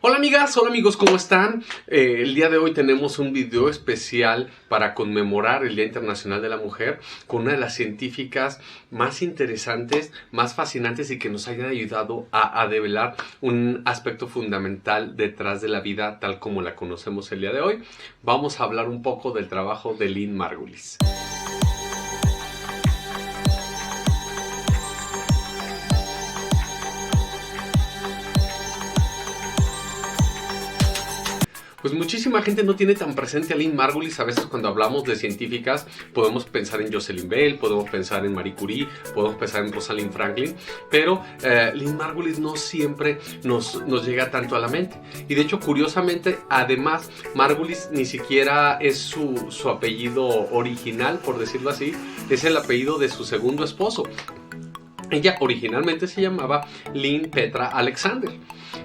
Hola amigas, hola amigos, ¿cómo están? El día de hoy tenemos un video especial para conmemorar el Día Internacional de la Mujer con una de las científicas más interesantes, más fascinantes y que nos haya ayudado a develar un aspecto fundamental detrás de la vida tal como la conocemos el día de hoy. Vamos a hablar un poco del trabajo de Lynn Margulis. Pues muchísima gente no tiene tan presente a Lynn Margulis. A veces cuando hablamos de científicas podemos pensar en Jocelyn Bell, podemos pensar en Marie Curie, podemos pensar en Rosalind Franklin, pero Lynn Margulis no siempre nos llega tanto a la mente. Y de hecho, curiosamente, además, Margulis ni siquiera es su apellido original, por decirlo así, es el apellido de su segundo esposo. Ella originalmente se llamaba Lynn Petra Alexander.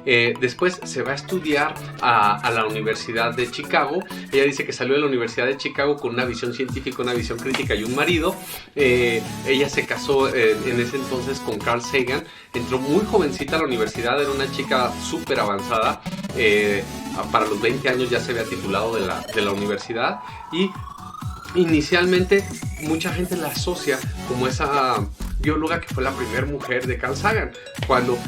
Después se va a estudiar a la Universidad de Chicago. Ella dice que salió de la Universidad de Chicago con una visión científica, una visión crítica y un marido. Ella se casó en ese entonces con Carl Sagan. Entró muy jovencita a la universidad, era una chica súper avanzada. Para los 20 años ya se había titulado de la universidad. Y inicialmente mucha gente la asocia como esa bióloga que fue la primera mujer de Carl Sagan, cuando,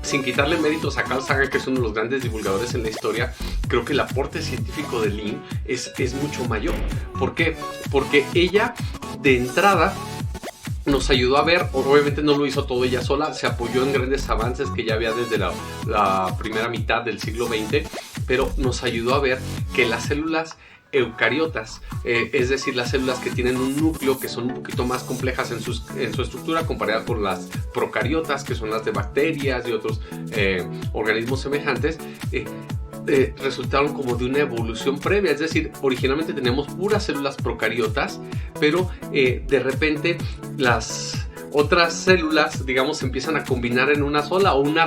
sin quitarle méritos a Carl Sagan, que es uno de los grandes divulgadores en la historia, creo que el aporte científico de Lynn es mucho mayor. ¿Por qué? Porque ella, de entrada, nos ayudó a ver, obviamente no lo hizo todo ella sola, se apoyó en grandes avances que ya había desde la primera mitad del siglo XX, pero nos ayudó a ver que las células eucariotas, es decir, las células que tienen un núcleo, que son un poquito más complejas en su estructura comparada con las procariotas, que son las de bacterias y otros organismos semejantes, resultaron como de una evolución previa. Es decir, originalmente teníamos puras células procariotas, pero de repente las otras células, digamos, se empiezan a combinar en una sola, o una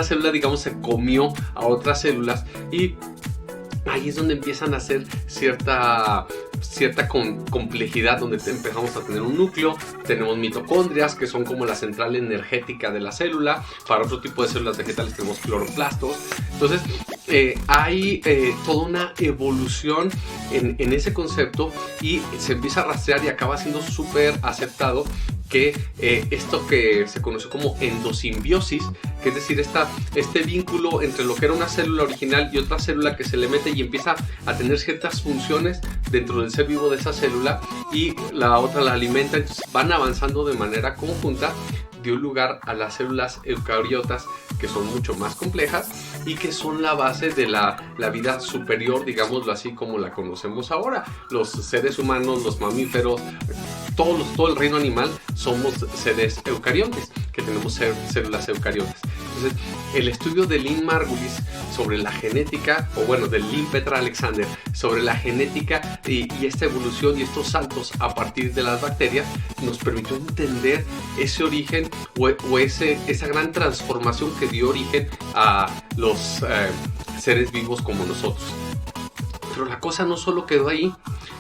célula, digamos, se comió a otras células, y ahí es donde empiezan a hacer cierta complejidad, donde empezamos a tener un núcleo, tenemos mitocondrias, que son como la central energética de la célula. Para otro tipo de células vegetales tenemos cloroplastos. Entonces hay toda una evolución en ese concepto, y se empieza a rastrear y acaba siendo súper aceptado que esto que se conoció como endosimbiosis, que es decir, este vínculo entre lo que era una célula original y otra célula que se le mete y empieza a tener ciertas funciones dentro del ser vivo de esa célula, y la otra la alimenta, entonces van avanzando de manera conjunta, dio lugar a las células eucariotas, que son mucho más complejas y que son la base de la vida superior, así como la conocemos ahora. Los seres humanos, los mamíferos, todo el reino animal, somos seres eucariontes, que tenemos células eucariotas. Entonces, el estudio de Lynn Margulis sobre la genética, o bueno, de Lynn Petra Alexander, sobre la genética y esta evolución y estos saltos a partir de las bacterias, nos permitió entender ese origen o esa gran transformación que dio origen a los seres vivos como nosotros. Pero la cosa no solo quedó ahí.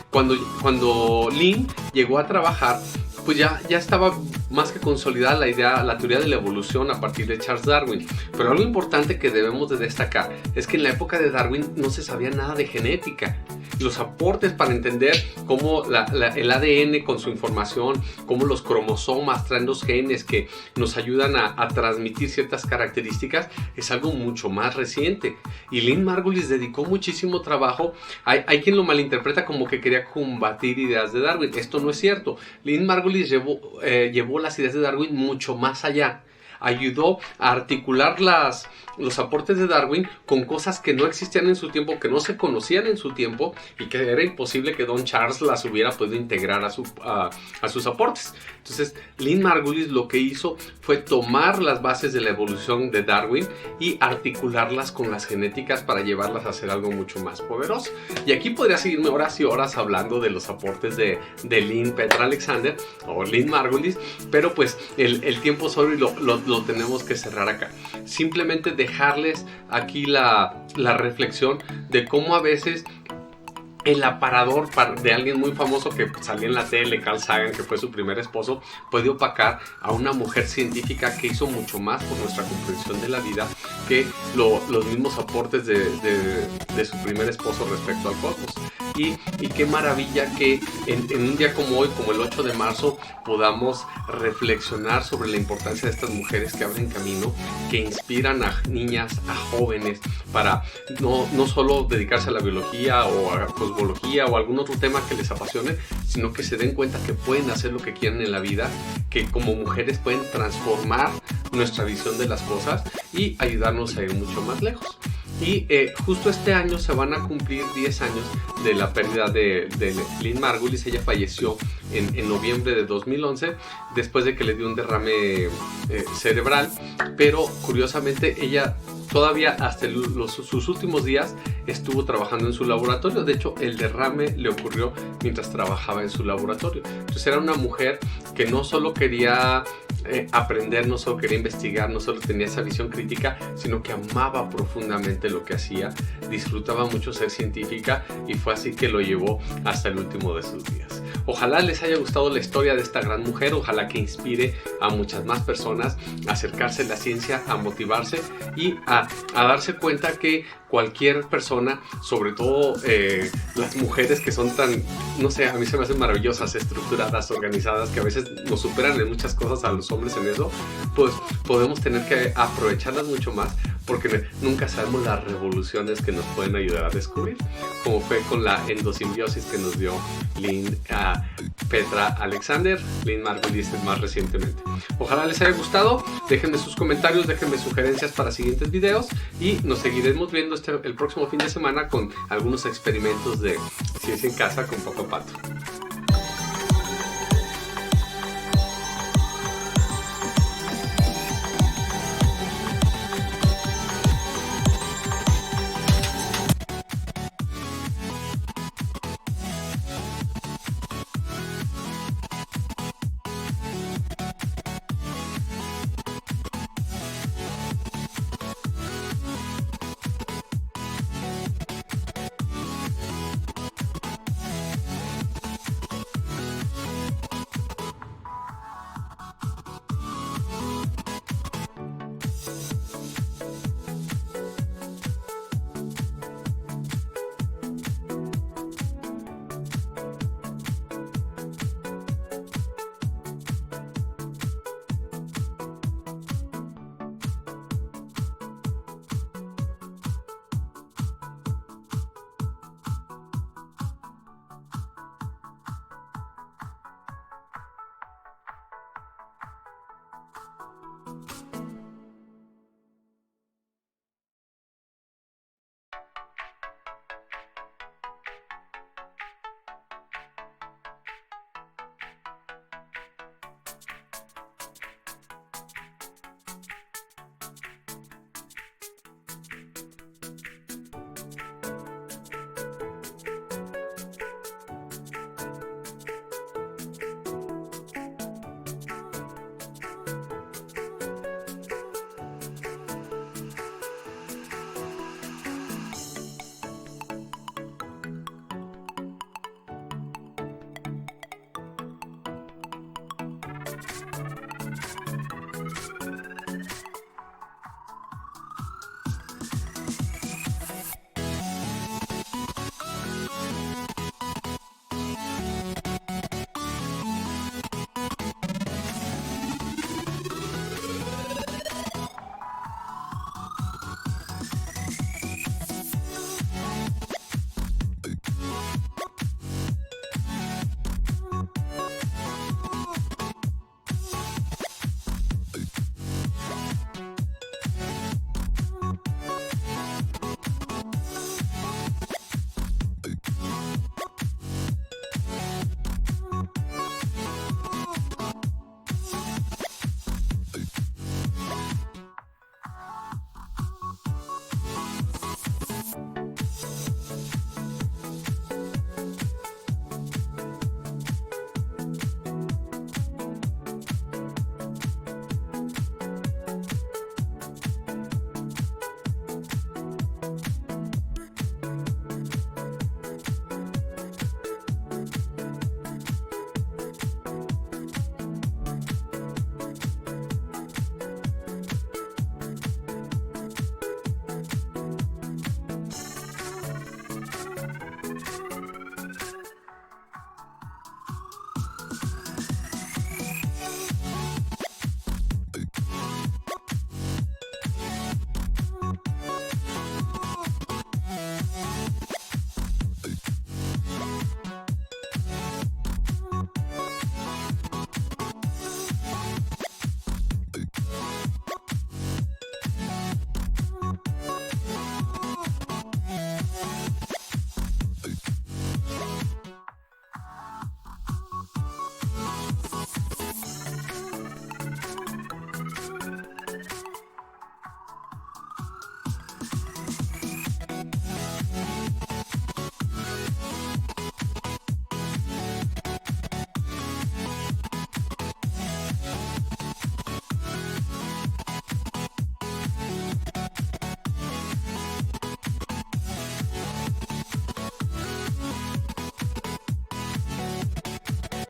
Cuando Lynn llegó a trabajar, pues ya estaba más que consolidada la teoría de la evolución a partir de Charles Darwin. Pero algo importante que debemos de destacar es que en la época de Darwin no se sabía nada de genética. Los aportes para entender cómo el ADN con su información, cómo los cromosomas traen los genes que nos ayudan a transmitir ciertas características, es algo mucho más reciente. Y Lynn Margulis dedicó muchísimo trabajo. Hay quien lo malinterpreta como que quería combatir ideas de Darwin. Esto no es cierto. Lynn Margulis llevó las ideas de Darwin mucho más allá. Ayudó a articular los aportes de Darwin con cosas que no existían en su tiempo, que no se conocían en su tiempo, y que era imposible que Don Charles las hubiera podido integrar a sus aportes. Entonces, Lynn Margulis lo que hizo fue tomar las bases de la evolución de Darwin y articularlas con las genéticas para llevarlas a hacer algo mucho más poderoso. Y aquí podría seguirme horas y horas hablando de los aportes de Lynn Petra Alexander o Lynn Margulis, pero pues el tiempo solo lo tenemos que cerrar acá. Simplemente dejarles aquí la reflexión de cómo a veces el aparador de alguien muy famoso que salía en la tele, Carl Sagan, que fue su primer esposo, puede opacar a una mujer científica que hizo mucho más por nuestra comprensión de la vida, que los mismos aportes de su primer esposo respecto al cosmos. Y qué maravilla que en un día como hoy, como el 8 de marzo, podamos reflexionar sobre la importancia de estas mujeres que abren camino, que inspiran a niñas, a jóvenes, para no solo dedicarse a la biología o a la cosmología o algún otro tema que les apasione, sino que se den cuenta que pueden hacer lo que quieren en la vida, que como mujeres pueden transformar nuestra visión de las cosas y ayudarnos a ir mucho más lejos. Y justo este año se van a cumplir 10 años de la pérdida de Lynn Margulis. Ella falleció en noviembre de 2011 después de que le dio un derrame cerebral, pero curiosamente ella todavía hasta sus últimos días estuvo trabajando en su laboratorio. De hecho, el derrame le ocurrió mientras trabajaba en su laboratorio. Entonces era una mujer que no solo quería aprender, no solo quería investigar, no solo tenía esa visión crítica, sino que amaba profundamente lo que hacía, disfrutaba mucho ser científica y fue así que lo llevó hasta el último de sus días. Ojalá les haya gustado la historia de esta gran mujer, ojalá que inspire a muchas más personas a acercarse a la ciencia, a motivarse y a darse cuenta que cualquier persona, sobre todo las mujeres que son tan, no sé, a mí se me hacen maravillosas, estructuradas, organizadas, que a veces nos superan en muchas cosas a los hombres en eso, pues podemos tener que aprovecharlas mucho más, porque nunca sabemos las revoluciones que nos pueden ayudar a descubrir, como fue con la endosimbiosis que nos dio Petra Alexander, Lynn Margulis más recientemente. Ojalá les haya gustado, déjenme sus comentarios, déjenme sugerencias para siguientes videos y nos seguiremos viendo el próximo fin de semana con algunos experimentos de ciencia en casa con Papá Pato.